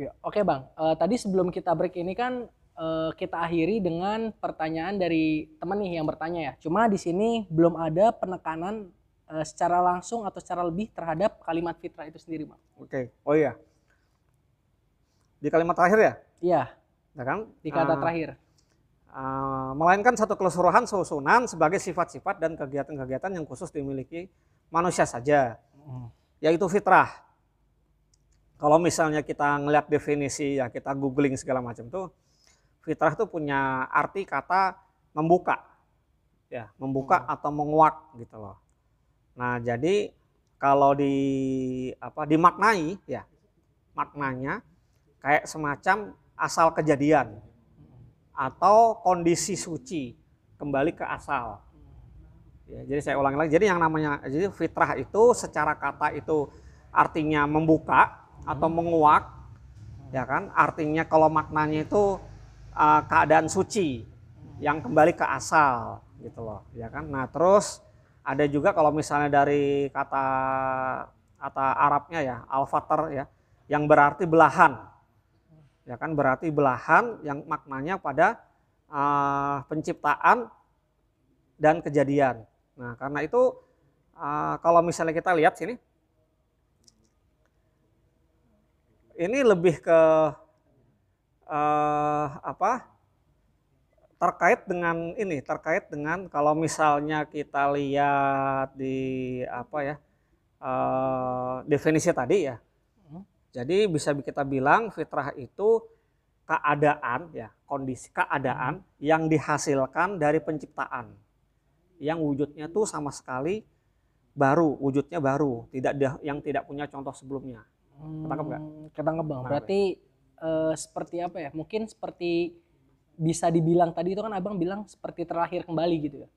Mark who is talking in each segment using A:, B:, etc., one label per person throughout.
A: Ya, oke Bang. Tadi sebelum kita break ini kan kita akhiri dengan pertanyaan dari teman nih yang bertanya ya. Cuma di sini belum ada penekanan secara langsung atau secara lebih terhadap kalimat fitrah itu sendiri, Bang.
B: Oke. Oh iya. Di kalimat terakhir ya?
A: Iya,
B: Ya kan?
A: di kata terakhir.
B: Melainkan satu keseluruhan susunan sebagai sifat-sifat dan kegiatan-kegiatan yang khusus dimiliki manusia saja, yaitu fitrah. Kalau misalnya kita ngeliat definisi ya, kita googling segala macam tuh, fitrah tuh punya arti kata membuka, ya, membuka atau menguak gitu loh. Nah jadi kalau dimaknai ya, maknanya kayak semacam asal kejadian atau kondisi suci kembali ke asal. Ya, jadi saya ulangi lagi. Jadi yang namanya jadi fitrah itu secara kata itu artinya membuka atau menguak, ya kan? Artinya kalau maknanya itu keadaan suci yang kembali ke asal, gitu loh, ya kan? Nah terus ada juga kalau misalnya dari kata Arabnya ya al-fatr ya, yang berarti belahan, ya kan? Berarti belahan yang maknanya pada penciptaan dan kejadian. Nah, karena itu kalau misalnya kita lihat sini, ini lebih ke apa? Terkait dengan kalau misalnya kita lihat di apa ya definisi tadi ya. Jadi bisa kita bilang fitrah itu keadaan ya, kondisi keadaan yang dihasilkan dari penciptaan, yang wujudnya tuh sama sekali baru, wujudnya baru, yang tidak punya contoh sebelumnya. Ketangkep nggak?
A: Ketangkep Bang.
B: Nah,
A: Berarti seperti apa ya? Mungkin seperti bisa dibilang tadi itu kan Abang bilang seperti terlahir kembali gitu ya.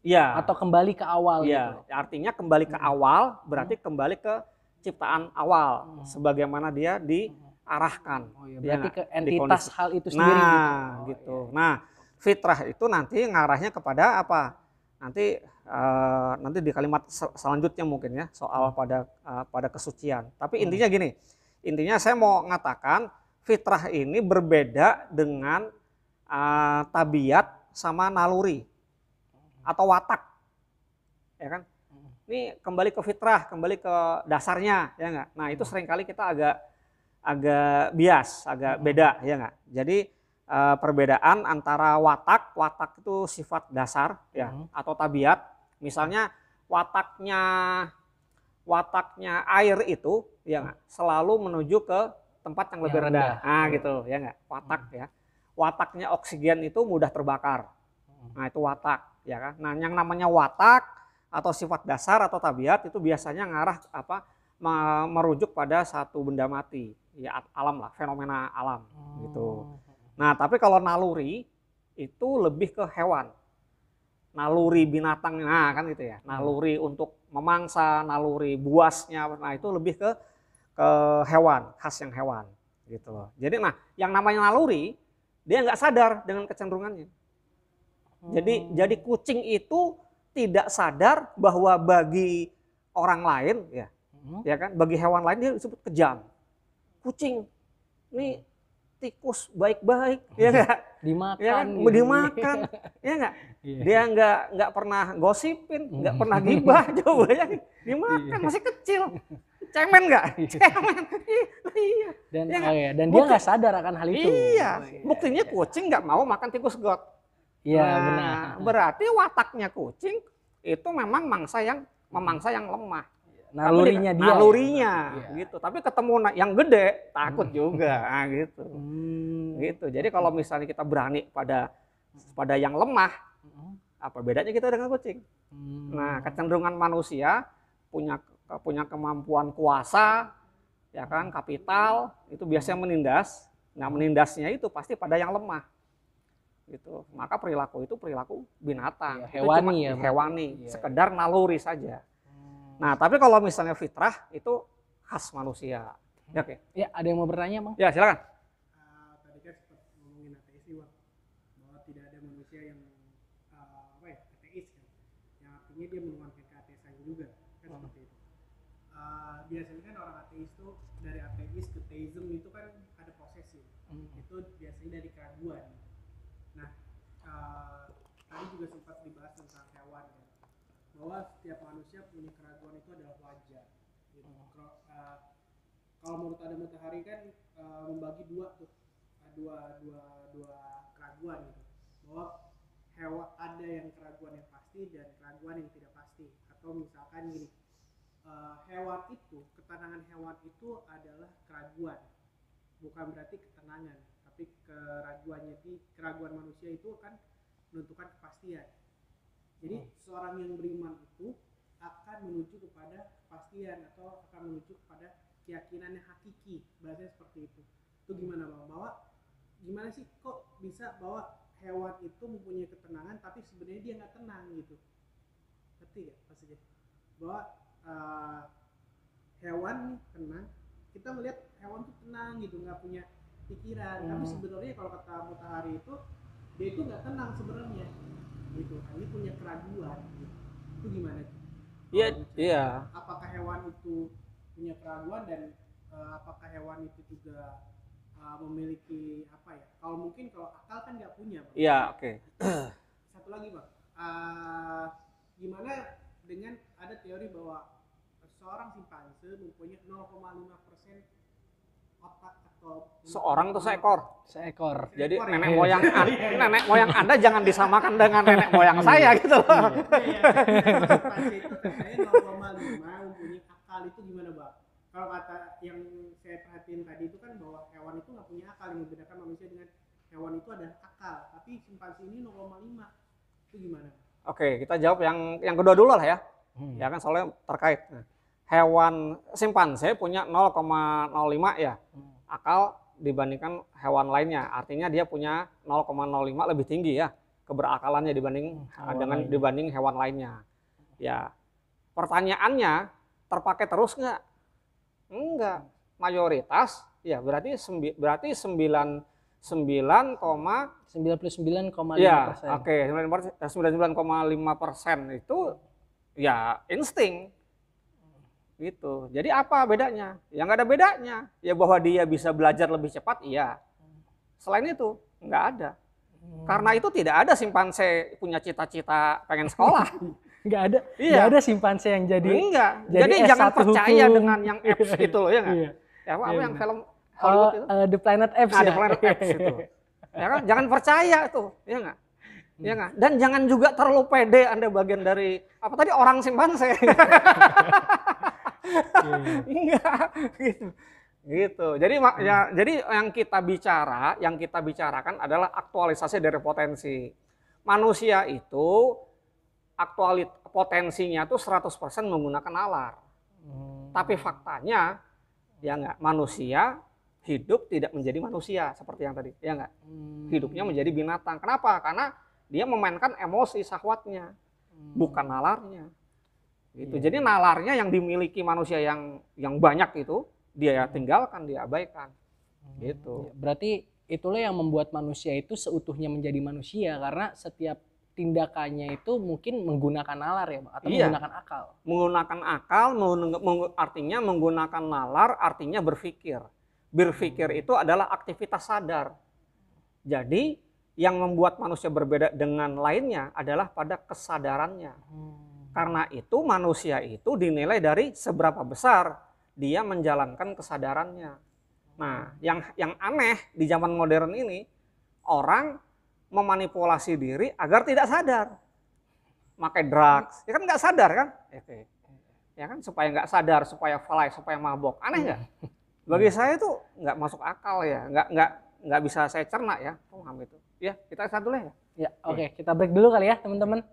B: iya.
A: Atau kembali ke awal gitu.
B: Iya, artinya kembali ke awal berarti kembali ke ciptaan awal sebagaimana dia diarahkan.
A: Oh iya,
B: Ya
A: berarti
B: nggak?
A: ke
B: Di
A: entitas
B: kondisi.
A: hal itu sendiri gitu.
B: Nah,
A: Oh,
B: gitu.
A: iya.
B: Nah, fitrah itu nanti ngarahnya kepada apa? Nanti di kalimat selanjutnya mungkin ya soal pada kesucian. Tapi intinya gini. Intinya saya mau mengatakan fitrah ini berbeda dengan tabiat sama naluri atau watak, ya kan? Ini kembali ke fitrah, kembali ke dasarnya, ya nggak? Nah itu seringkali kita agak bias, agak beda, ya nggak? Jadi perbedaan antara watak itu sifat dasar, ya, atau tabiat. Misalnya wataknya air itu, ya nggak? Selalu menuju ke tempat yang lebih rendah. Nah gitu, ya nggak? Watak ya. Wataknya oksigen itu mudah terbakar. Nah itu watak, ya kan? Nah yang namanya watak atau sifat dasar atau tabiat itu biasanya ngarah merujuk pada satu benda mati, ya alam lah, fenomena alam gitu. Nah tapi kalau naluri itu lebih ke hewan, naluri binatang, nah kan gitu ya, naluri untuk memangsa, naluri buasnya, nah itu lebih ke hewan, khas yang hewan gitu loh. Jadi nah yang namanya naluri dia nggak sadar dengan kecenderungannya. Jadi kucing itu tidak sadar bahwa bagi orang lain ya kan, bagi hewan lain dia disebut kejam. Kucing ini tikus baik-baik, ya enggak?
A: Dimakan,
B: Ya kan,
A: gitu.
B: Dimakan, ya enggak? Dia nggak pernah gosipin, nggak pernah gibah, coba ya, dimakan masih kecil. Cemen nggak? Cemen. Iya.
A: Dan
B: Ya
A: oh ya, dan dia nggak sadar akan hal itu.
B: Iya.
A: Oh, iya.
B: Buktinya kucing nggak mau makan tikus got.
A: Iya,
B: Nah,
A: benar.
B: berarti wataknya kucing itu memang memangsa yang lemah.
A: Nalurinya dia.
B: Nalurinya
A: ya.
B: gitu. Tapi ketemu yang gede takut juga, nah, gitu. Gitu. Jadi kalau misalnya kita berani pada yang lemah, apa bedanya kita dengan kucing? Nah, kecenderungan manusia punya kemampuan kuasa, ya kan, kapital, itu biasanya menindas. Nah, menindasnya itu pasti pada yang lemah. Gitu. Maka perilaku itu perilaku binatang,
A: ya,
B: itu cuma
A: hewani ya,
B: hewani,
A: ya,
B: sekedar naluri saja. Nah, tapi kalau misalnya fitrah itu khas manusia. Ya, oke.
A: Ya, ada yang mau bertanya, Bang?
B: Ya, silakan.
C: Tadi kan sempat ngomongin ateis nih, bahwa tidak ada manusia yang ateis kan, yang artinya dia menuangkan keateisan juga kan, seperti itu. Biasanya kan orang ateis tuh dari ateis ke teism itu kan ada posesif. Itu biasanya dari keraguan. Nah, tadi juga sempat dibahas tentang hewan ya, bahwa setiap manusia punya keraguan itu adalah wajar. Gitu. Kalau menurut ada Matahari kan membagi dua tuh, dua keraguan gitu, bahwa hewan ada yang keraguan yang pasti dan keraguan yang tidak pasti. Atau misalkan gini, hewan itu, ketenangan hewan itu adalah keraguan, bukan berarti ketenangan, tapi keraguan manusia itu akan menentukan kepastian. Jadi seorang yang beriman itu akan menuju kepada kepastian atau akan menuju kepada keyakinan yang hakiki, bahasanya seperti itu. Itu gimana Bang? Bahwa gimana sih kok bisa bahwa hewan itu mempunyai ketenangan tapi sebenarnya dia nggak tenang gitu? Ngerti nggak maksudnya? Bahwa hewan nih tenang, kita melihat hewan tuh tenang gitu, nggak punya pikiran, tapi sebenarnya kalau kata Matahari itu dia itu nggak tenang sebenarnya gitu, hanya punya keraguan gitu. Itu gimana?
B: Iya.
C: Apakah hewan itu punya keraguan dan apakah hewan itu juga memiliki apa ya? Kalau mungkin kalau akal kan nggak punya, Bang.
B: Iya, oke.
C: Satu lagi Bang, gimana dengan ada teori bahwa seorang simpanse mempunyai 0,5% otak atau
B: Seorang tuh seekor.
A: Seekor.
B: Jadi
C: Seekor,
B: nenek
C: ya?
B: nenek moyang Anda jangan disamakan dengan nenek moyang saya gitu loh.
C: Simpanse itu katanya 0,5 mempunyai akal, itu gimana Bang? Kalau kata yang saya perhatiin tadi itu kan bahwa hewan itu nggak punya akal, yang membedakan manusia dengan hewan itu adalah akal, tapi simpanse ini 0,5, itu gimana?
B: Oke, kita jawab yang kedua dulu lah ya. Ya kan soalnya terkait. Nah, hewan simpanse punya 0,05 ya akal dibandingkan hewan lainnya. Artinya dia punya 0,05 lebih tinggi ya keberakalannya dibanding hewan lainnya. Ya, pertanyaannya terpakai terus nggak? Enggak. Mayoritas ya berarti 99,5%.
A: 99,5%.
B: Ya, oke, 99,5% itu ya insting gitu. Jadi apa bedanya? Ya nggak ada bedanya. Ya bahwa dia bisa belajar lebih cepat, iya. Selain itu nggak ada. Karena itu tidak ada simpanse punya cita-cita pengen sekolah.
A: Nggak ada.
B: Iya.
A: Nggak ada simpanse yang jadi.
B: Enggak.
A: Jadi
B: Jadi jangan
A: S1
B: percaya
A: hukum.
B: dengan yang apps itu loh ya nggak?
A: Iya.
B: Ya apa
A: Iya,
B: yang
A: benar.
B: film Hollywood itu?
A: The Planet Apes
B: Nah,
A: ya.
B: The Planet Apes itu. Ya kan? Jangan percaya tuh, ya nggak? Ya nggak? Dan jangan juga terlalu pede Anda bagian dari apa tadi orang simpanse. Enggak, gitu. Gitu. Jadi jadi yang kita bicarakan adalah aktualisasi dari potensi. Manusia itu potensinya tuh 100% menggunakan nalar. Tapi faktanya ya nggak, manusia hidup tidak menjadi manusia seperti yang tadi, ya nggak? Hidupnya menjadi binatang. Kenapa? Karena dia memainkan emosi syahwatnya, bukan nalarnya. Gitu. Jadi nalarnya yang dimiliki manusia yang banyak itu dia tinggalkan, dia abaikan. Gitu.
A: Berarti itulah yang membuat manusia itu seutuhnya menjadi manusia, karena setiap tindakannya itu mungkin menggunakan nalar ya, Bang, atau menggunakan akal.
B: Menggunakan akal, artinya menggunakan nalar, artinya berpikir. Berpikir itu adalah aktivitas sadar. Jadi yang membuat manusia berbeda dengan lainnya adalah pada kesadarannya. Karena itu manusia itu dinilai dari seberapa besar dia menjalankan kesadarannya. Nah, yang aneh di zaman modern ini, orang memanipulasi diri agar tidak sadar. Pakai drugs, ya kan nggak sadar kan? Ya kan supaya nggak sadar, supaya fly, supaya mabok. Aneh nggak? Bagi saya itu nggak masuk akal ya, nggak bisa saya cerna ya, paham itu. Ya, kita lihat dulu ya.
A: Ya, oke, kita break dulu kali ya, teman-teman.